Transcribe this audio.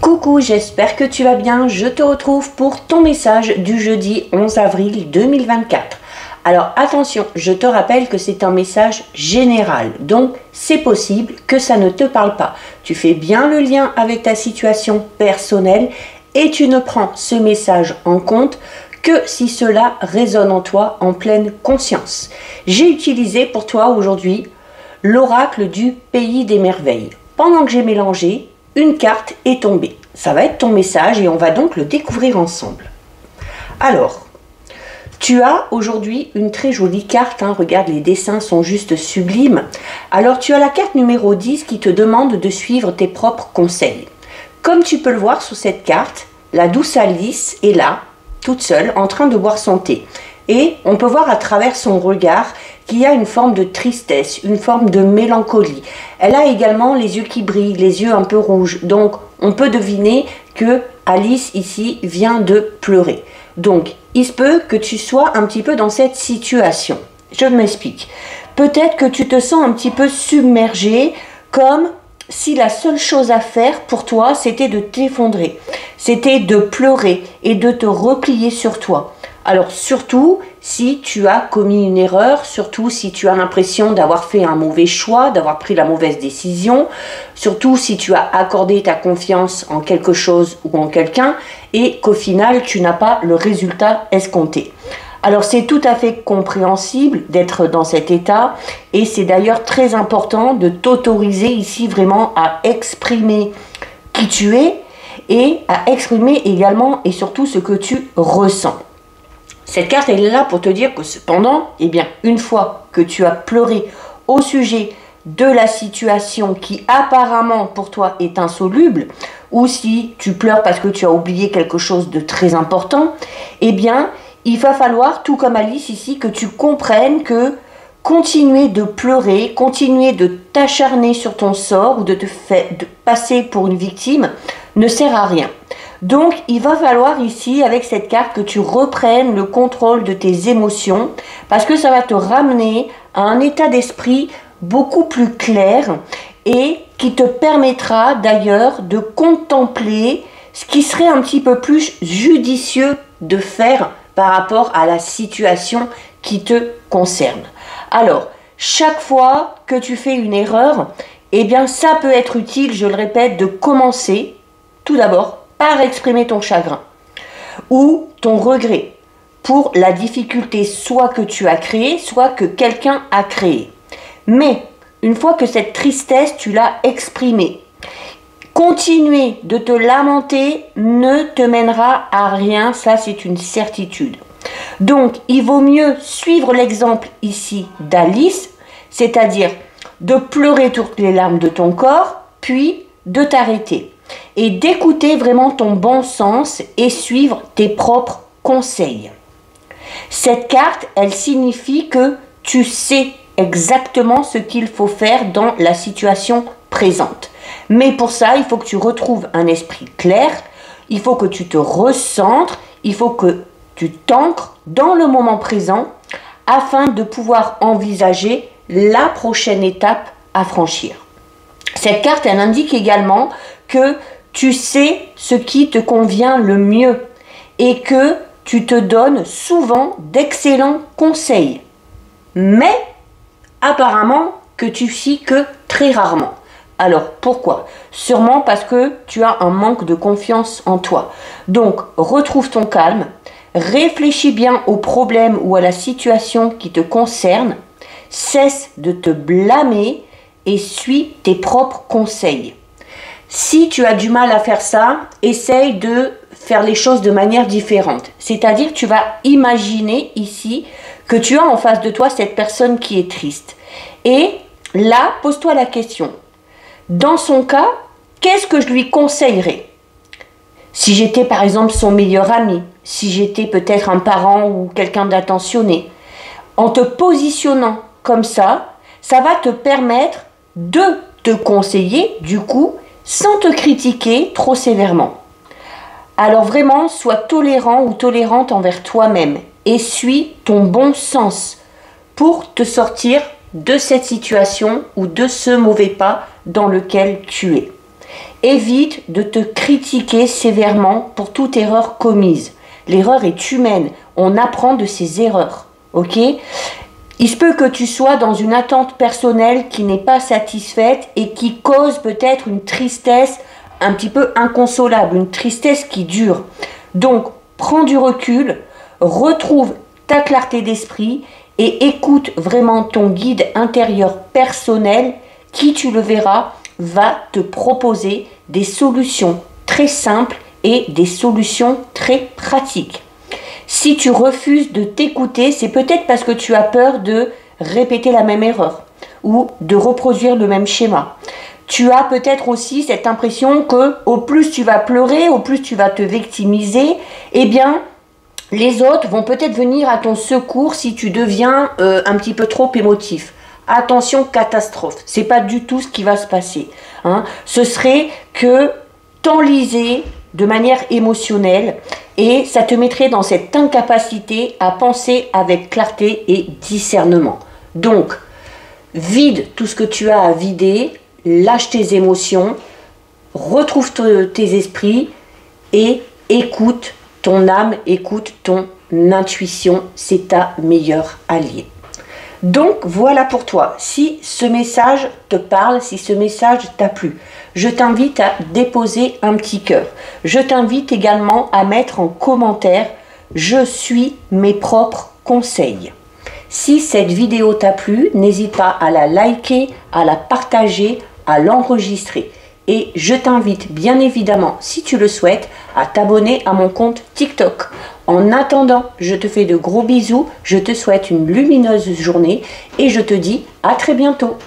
Coucou, j'espère que tu vas bien. Je te retrouve pour ton message du jeudi 11 avril 2024. Alors attention, je te rappelle que c'est un message général, donc c'est possible que ça ne te parle pas. Tu fais bien le lien avec ta situation personnelle et tu ne prends ce message en compte que si cela résonne en toi en pleine conscience. J'ai utilisé pour toi aujourd'hui l'oracle du pays des merveilles. Pendant que j'ai mélangé, une carte est tombée. Ça va être ton message et on va donc le découvrir ensemble. Alors, tu as aujourd'hui une très jolie carte, regarde, les dessins sont juste sublimes. Alors tu as la carte numéro 10 qui te demande de suivre tes propres conseils. Comme tu peux le voir sur cette carte, la douce Alice est là, toute seule, en train de boire son thé. Et on peut voir à travers son regard qu'il y a une forme de tristesse, une forme de mélancolie. Elle a également les yeux qui brillent, les yeux un peu rouges. Donc on peut deviner que Alice ici vient de pleurer. Donc il se peut que tu sois un petit peu dans cette situation. Je m'explique. Peut-être que tu te sens un petit peu submergé, comme si la seule chose à faire pour toi, c'était de t'effondrer. C'était de pleurer et de te replier sur toi. Alors surtout si tu as commis une erreur, surtout si tu as l'impression d'avoir fait un mauvais choix, d'avoir pris la mauvaise décision, surtout si tu as accordé ta confiance en quelque chose ou en quelqu'un et qu'au final tu n'as pas le résultat escompté. Alors c'est tout à fait compréhensible d'être dans cet état et c'est d'ailleurs très important de t'autoriser ici vraiment à exprimer qui tu es et à exprimer également et surtout ce que tu ressens. Cette carte elle est là pour te dire que cependant, une fois que tu as pleuré au sujet de la situation qui apparemment pour toi est insoluble, ou si tu pleures parce que tu as oublié quelque chose de très important, il va falloir, tout comme Alice ici, que tu comprennes que continuer de pleurer, continuer de t'acharner sur ton sort ou de passer pour une victime ne sert à rien. Donc, il va falloir ici, avec cette carte, que tu reprennes le contrôle de tes émotions parce que ça va te ramener à un état d'esprit beaucoup plus clair et qui te permettra d'ailleurs de contempler ce qui serait un petit peu plus judicieux de faire par rapport à la situation qui te concerne. Alors, chaque fois que tu fais une erreur, ça peut être utile, je le répète, de commencer tout d'abord par exprimer ton chagrin ou ton regret pour la difficulté soit que tu as créée, soit que quelqu'un a créée. Mais une fois que cette tristesse, tu l'as exprimée, continuer de te lamenter ne te mènera à rien, ça c'est une certitude. Donc il vaut mieux suivre l'exemple ici d'Alice, c'est-à-dire de pleurer toutes les larmes de ton corps, puis de t'arrêter et d'écouter vraiment ton bon sens et suivre tes propres conseils. Cette carte, elle signifie que tu sais exactement ce qu'il faut faire dans la situation présente. Mais pour ça, il faut que tu retrouves un esprit clair, il faut que tu te recentres, il faut que tu t'ancres dans le moment présent afin de pouvoir envisager la prochaine étape à franchir. Cette carte, elle indique également que tu sais ce qui te convient le mieux et que tu te donnes souvent d'excellents conseils. Mais apparemment que tu fies que très rarement. Alors pourquoi? Sûrement parce que tu as un manque de confiance en toi. Donc retrouve ton calme, réfléchis bien au problème ou à la situation qui te concerne, cesse de te blâmer et suis tes propres conseils. Si tu as du mal à faire ça, essaye de faire les choses de manière différente. C'est-à-dire tu vas imaginer ici que tu as en face de toi cette personne qui est triste. Et là, pose-toi la question. Dans son cas, qu'est-ce que je lui conseillerais? Si j'étais par exemple son meilleur ami, si j'étais peut-être un parent ou quelqu'un d'attentionné, en te positionnant comme ça, ça va te permettre de te conseiller du coup sans te critiquer trop sévèrement. Alors vraiment, sois tolérant ou tolérante envers toi-même et suis ton bon sens pour te sortir de cette situation ou de ce mauvais pas dans lequel tu es. Évite de te critiquer sévèrement pour toute erreur commise. L'erreur est humaine, on apprend de ses erreurs, ok? Il se peut que tu sois dans une attente personnelle qui n'est pas satisfaite et qui cause peut-être une tristesse un petit peu inconsolable, une tristesse qui dure. Donc, prends du recul, retrouve ta clarté d'esprit et écoute vraiment ton guide intérieur personnel qui, tu le verras, va te proposer des solutions très simples et des solutions très pratiques. Si tu refuses de t'écouter, c'est peut-être parce que tu as peur de répéter la même erreur ou de reproduire le même schéma. Tu as peut-être aussi cette impression que au plus tu vas pleurer, au plus tu vas te victimiser, eh bien les autres vont peut-être venir à ton secours si tu deviens un petit peu trop émotif. Attention, catastrophe, c'est pas du tout ce qui va se passer, hein. Ce serait que t'enliser de manière émotionnelle et ça te mettrait dans cette incapacité à penser avec clarté et discernement. Donc, vide tout ce que tu as à vider, lâche tes émotions, retrouve tes esprits et écoute ton âme, écoute ton intuition, c'est ta meilleure alliée. Donc voilà pour toi, si ce message te parle, si ce message t'a plu, je t'invite à déposer un petit cœur. Je t'invite également à mettre en commentaire « Je suis mes propres conseils ». Si cette vidéo t'a plu, n'hésite pas à la liker, à la partager, à l'enregistrer. Et je t'invite bien évidemment, si tu le souhaites, à t'abonner à mon compte TikTok. En attendant, je te fais de gros bisous, je te souhaite une lumineuse journée et je te dis à très bientôt.